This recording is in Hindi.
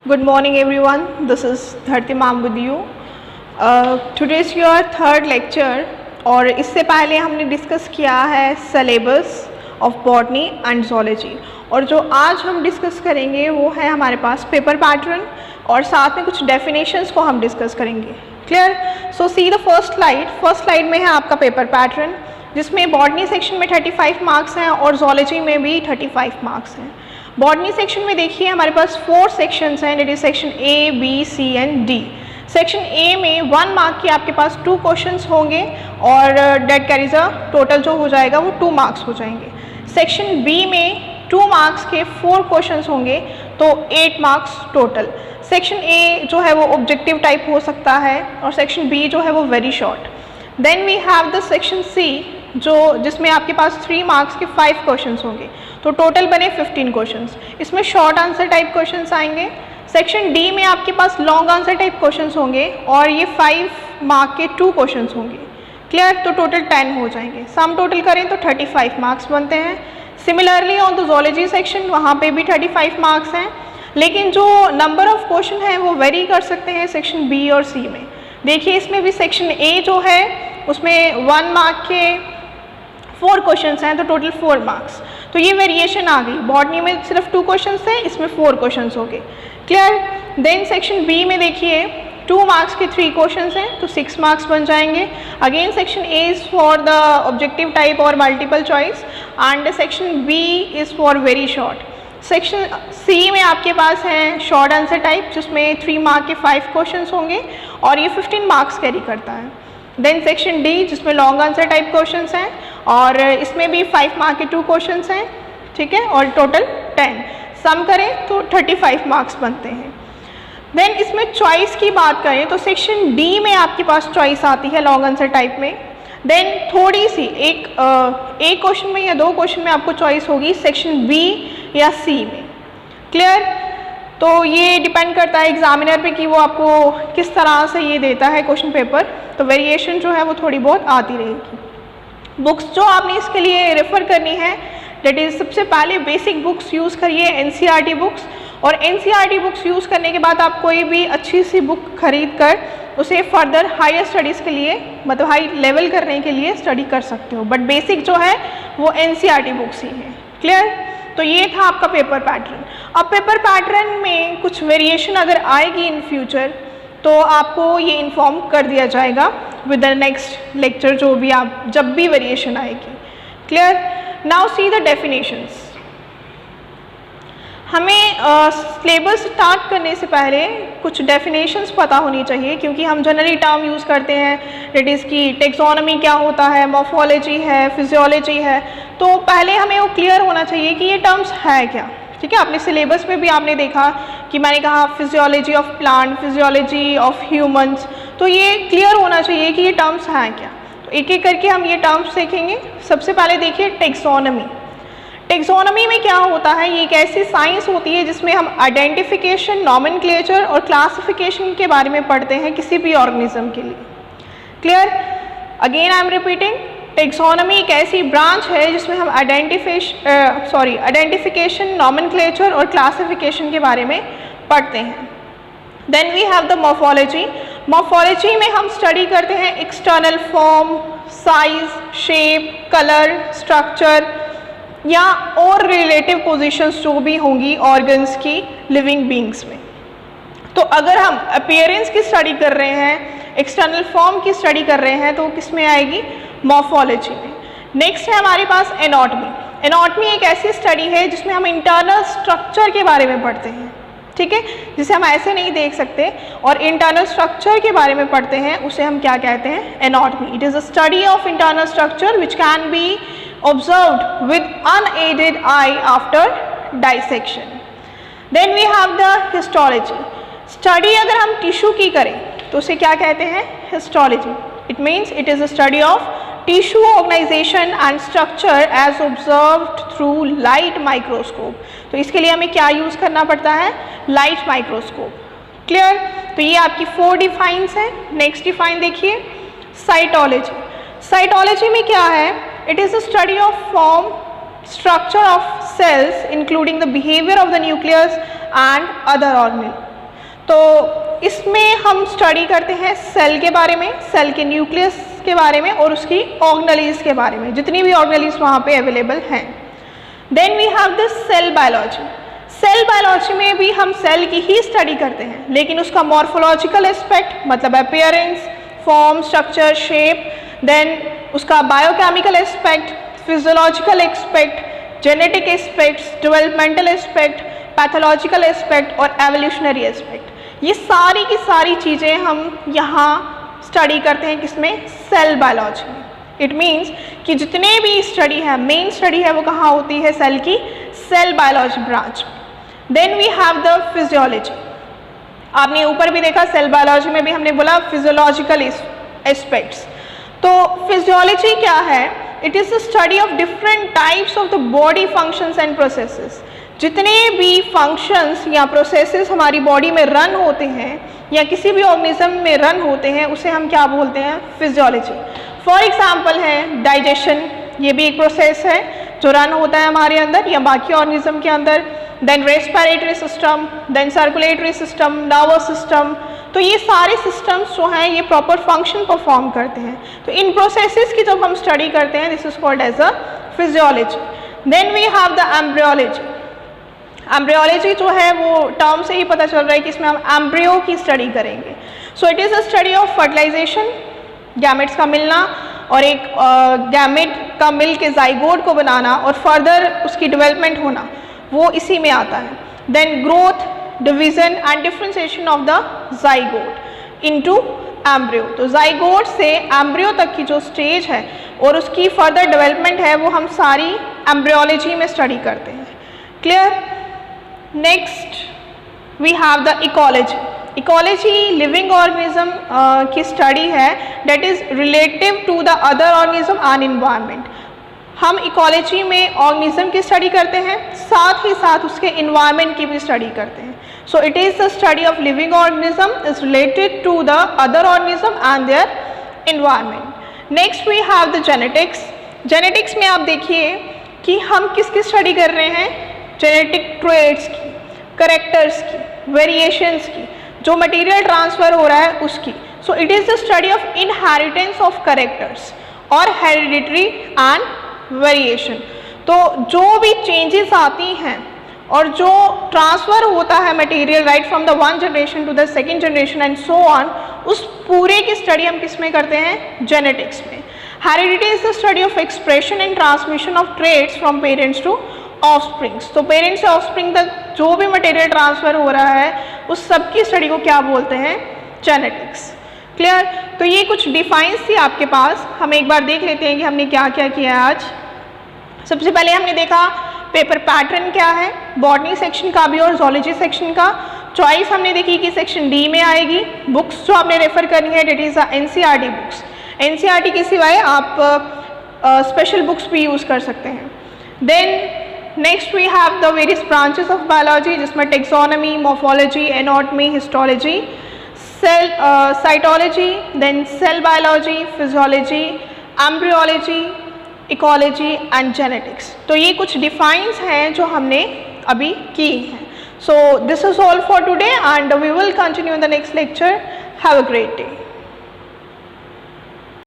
Good morning everyone, this is Dharti ma'am with you. Today is your third lecture और इससे पहले हमने डिस्कस किया है syllabus of botany and zoology और जो आज हम डिस्कस करेंगे वो है हमारे पास पेपर पैटर्न और साथ में कुछ डेफिनेशंस को हम डिस्कस करेंगे. Clear? So see the first slide में है आपका पेपर पैटर्न जिसमें बॉटनी सेक्शन में 35 मार्क्स हैं और ज़ूलॉजी में भी 35 मार्क्स हैं. बॉटनी सेक्शन में देखिए हमारे पास 4 सेक्शंस हैं, that is section A, B, C and D. Section A में 1 मार्क के आपके पास 2 क्वेश्चंस होंगे और दैट कैरीज अ टोटल जो हो जाएगा वो 2 मार्क्स हो जाएंगे. सेक्शन बी में 2 मार्क्स के 4 क्वेश्चंस होंगे तो 8 मार्क्स टोटल. सेक्शन ए जो है वो ऑब्जेक्टिव टाइप हो सकता है और सेक्शन बी जो है वो very short. Then we have the section C जिसमें आपके पास 3 मार्क्स के 5 क्वेश्चंस होंगे तो टोटल बने 15 क्वेश्चंस. इसमें शॉर्ट आंसर टाइप क्वेश्चंस आएंगे. सेक्शन डी में आपके पास लॉन्ग आंसर टाइप क्वेश्चंस होंगे और ये 5 मार्क के 2 क्वेश्चंस होंगे. क्लियर? तो टोटल 10 हो जाएंगे. सम टोटल करें तो 35 मार्क्स बनते हैं. Similarly on the zoology section वहाँ पे भी 35 मार्क्स हैं, लेकिन जो नंबर ऑफ क्वेश्चन हैं वो वेरी कर सकते हैं सेक्शन बी और सी में. देखिए इसमें भी सेक्शन ए जो है उसमें 1 मार्क के 4 क्वेश्चंस हैं तो टोटल 4 मार्क्स. तो ये वेरिएशन आ गई. बॉटनी में सिर्फ 2 क्वेश्चंस थे, इसमें 4 क्वेश्चंस हो गए. क्लियर? देन सेक्शन बी में देखिए 2 मार्क्स के 3 क्वेश्चंस हैं तो 6 मार्क्स बन जाएंगे. Again section A is for the objective type और multiple choice and section B is for very short. Section C में आपके पास हैं शॉर्ट आंसर टाइप जिसमें 3 मार्क के 5 क्वेश्चंस होंगे और ये 15 मार्क्स कैरी करता है. देन सेक्शन डी जिसमें लॉन्ग आंसर टाइप क्वेश्चंस हैं और इसमें भी 5 मार्क के 2 क्वेश्चंस हैं. ठीक है, और टोटल 10. सम करें तो 35 मार्क्स बनते हैं. देन इसमें चॉइस की बात करें तो सेक्शन डी में आपके पास चॉइस आती है लॉन्ग आंसर टाइप में. देन थोड़ी सी एक क्वेश्चन में या 2 क्वेश्चन में आपको चॉइस होगी सेक्शन बी या सी में. क्लियर? तो ये डिपेंड करता है एग्जामिनर पे कि वो आपको किस तरह से ये देता है क्वेश्चन पेपर. तो वेरिएशन जो है वो थोड़ी बहुत आती रहेगी. बुक्स जो आपने इसके लिए रेफ़र करनी है डेट इज़ सबसे पहले बेसिक बुक्स यूज़ करिए, एनसीईआरटी बुक्स. और एनसीईआरटी बुक्स यूज़ करने के बाद आप कोई भी अच्छी सी बुक खरीद कर उसे फर्दर हायर स्टडीज़ के लिए मतलब हाई लेवल करने के लिए स्टडी कर सकते हो, बट बेसिक जो है वो एनसीईआरटी बुक्स ही है. क्लियर? तो ये था आपका पेपर पैटर्न. अब पेपर पैटर्न में कुछ वेरिएशन अगर आएगी इन फ्यूचर तो आपको ये इन्फॉर्म कर दिया जाएगा विद द नेक्स्ट लेक्चर जो भी आप जब भी वेरिएशन आएगी. Clear? Now see the definitions. हमें सिलेबस स्टार्ट करने से पहले कुछ डेफिनेशंस पता होनी चाहिए क्योंकि हम जनरली टर्म यूज़ करते हैं डेट इज़ की टेक्सोनॉमी क्या होता है, मॉर्फोलॉजी है, फिजियोलॉजी है. तो पहले हमें वो क्लियर होना चाहिए कि ये टर्म्स है क्या. ठीक है, आपने सिलेबस में भी आपने देखा कि मैंने कहा physiology of plant, physiology of humans. तो ये क्लियर होना चाहिए कि ये टर्म्स हैं क्या. तो एक एक करके हम ये टर्म्स देखेंगे. सबसे पहले देखिए टेक्सोनॉमी. टेक्सोनॉमी में क्या होता है, ये एक ऐसी साइंस होती है जिसमें हम आइडेंटिफिकेशन, नॉमेनक्लेचर और क्लासिफिकेशन के बारे में पढ़ते हैं किसी भी ऑर्गेनिज्म के लिए. Clear? Again I am repeating, taxonomy एक ऐसी ब्रांच है जिसमें हम आइडेंटिफिकेशन, नॉमेनक्लेचर और क्लासिफिकेशन के बारे में पढ़ते हैं. Then we have the morphology. Morphology में हम स्टडी करते हैं external form, size, shape, colour, structure या और रिलेटिव पोजीशंस जो भी होंगी ऑर्गन्स की लिविंग बींग्स में. तो अगर हम अपीयरेंस की स्टडी कर रहे हैं, एक्सटर्नल फॉर्म की स्टडी कर रहे हैं तो किस में आएगी? मॉर्फोलॉजी में. नेक्स्ट है हमारे पास एनाटॉमी. एनाटॉमी एक ऐसी स्टडी है जिसमें हम इंटरनल स्ट्रक्चर के बारे में पढ़ते हैं. ठीक है, जिसे हम ऐसे नहीं देख सकते और इंटरनल स्ट्रक्चर के बारे में पढ़ते हैं उसे हम क्या कहते हैं? Anatomy. It is a study of internal structure which can be observed with unaided eye after dissection. Then we have the histology. Study अगर हम टिश्यू की करें तो उसे क्या कहते हैं? histology. It means it is a study of tissue organization and structure as observed through light microscope. तो इसके लिए हमें क्या यूज़ करना पड़ता है? light microscope. क्लियर? तो ये आपकी 4 डिफाइंस हैं. नेक्स्ट डिफाइन देखिए, साइटोलॉजी. साइटोलॉजी में क्या है? It is a study of form, structure of cells including the behavior of the nucleus and other तो इसमें हम स्टडी करते हैं सेल के बारे में, सेल के न्यूक्लियस के बारे में और उसकी ऑर्गेनेलीज के बारे में, जितनी भी ऑर्गेनेलीज वहाँ पे अवेलेबल हैं। Then we have the cell biology. Cell biology में भी हम सेल की ही स्टडी करते हैं, लेकिन उसका मॉर्फोलॉजिकल एस्पेक्ट मतलब appearance, form, structure, shape, then उसका biochemical aspect, physiological aspect, genetic aspects, developmental aspect, pathological aspect और एवोल्यूशनरी एस्पेक्ट, ये सारी की सारी चीज़ें हम यहाँ स्टडी करते हैं किसमें, सेल बायोलॉजी में। इट मीन्स कि जितने भी स्टडी है, मेन स्टडी है वो कहाँ होती है, सेल की cell biology branch. Then we have the physiology. आपने ऊपर भी देखा सेल बायोलॉजी में भी हमने बोला फिजियोलॉजिकल एस्पेक्ट्स। तो फिजियोलॉजी क्या है, it is the study of different types of the body functions and processes. जितने भी फंक्शंस या प्रोसेसेस हमारी बॉडी में रन होते हैं या किसी भी ऑर्गेनिज्म में रन होते हैं, उसे हम क्या बोलते हैं, फिजियोलॉजी। फॉर एग्जांपल है डाइजेशन, ये भी एक प्रोसेस है जो रन होता है हमारे अंदर या बाकी ऑर्गेनिज्म के अंदर। Then respiratory system, then circulatory system, nervous system, तो ये सारे सिस्टम्स जो हैं ये प्रॉपर फंक्शन परफॉर्म करते हैं। तो इन प्रोसेसेस की जब हम स्टडी करते हैं, this is called as a physiology. Then we have the embryology. Embryology जो है वो टर्म से ही पता चल रहा है कि इसमें हम एम्ब्रियो की स्टडी करेंगे। So it is a study of fertilisation, gametes का मिलना और एक गैमेट का मिल के जाइगोट को बनाना और फर्दर उसकी डेवलपमेंट होना, वो इसी में आता है। Then growth, division and differentiation of the zygote into embryo. तो जाइगोट से एम्ब्रियो तक की जो स्टेज है और उसकी फर्दर डेवलपमेंट है वो हम सारी एम्ब्रियोलॉजी में स्टडी करते हैं। Clear? Next we have the ecology. Ecology living organism की स्टडी है that is relative to the other organism and environment. हम इकोलॉजी में ऑर्गेनिज्म की स्टडी करते हैं, साथ ही साथ उसके इन्वायरमेंट की भी स्टडी करते हैं। So it is the study of living organism is related to the other organism and their environment. Next we have the genetics. Genetics में आप देखिए कि हम किसकी स्टडी कर रहे हैं, जेनेटिक ट्रेट्स की, करेक्टर्स की, वेरिएशंस की, जो मटेरियल ट्रांसफ़र हो रहा है उसकी। सो it is the study of inheritance of characters और हेरिडिटरी एंड वेरिएशन। तो जो भी चेंजेस आती हैं और जो ट्रांसफ़र होता है material right from the one generation to the second generation and so on, उस पूरे की स्टडी हम किस में करते हैं, जेनेटिक्स में। Heredity is the study of expression and transmission of traits from parents to offsprings. तो पेरेंट्स से ऑफस्प्रिंग तक जो भी मटेरियल ट्रांसफ़र हो रहा है उस सब की स्टडी को क्या बोलते हैं, जेनेटिक्स। क्लियर? तो ये कुछ डिफाइंस थी आपके पास। हम एक बार देख लेते हैं कि हमने क्या क्या किया है आज। सबसे पहले हमने देखा पेपर पैटर्न क्या है, बॉटनी सेक्शन का भी और जोलॉजी सेक्शन का। चॉइस हमने देखी कि सेक्शन डी में आएगी। बुक्स जो आपने रेफर करनी है that is NCERT books. NCERT के सिवाय आप स्पेशल बुक्स भी यूज़ कर सकते हैं। Then next we have the various branches of biology, जिसमें taxonomy, morphology, anatomy, histology, cell cytology, then cell biology, physiology, embryology, ecology and genetics. तो ये कुछ डिफाइंस हैं जो हमने अभी की हैं। So this is all for today and we will continue in the next lecture. Have a great day.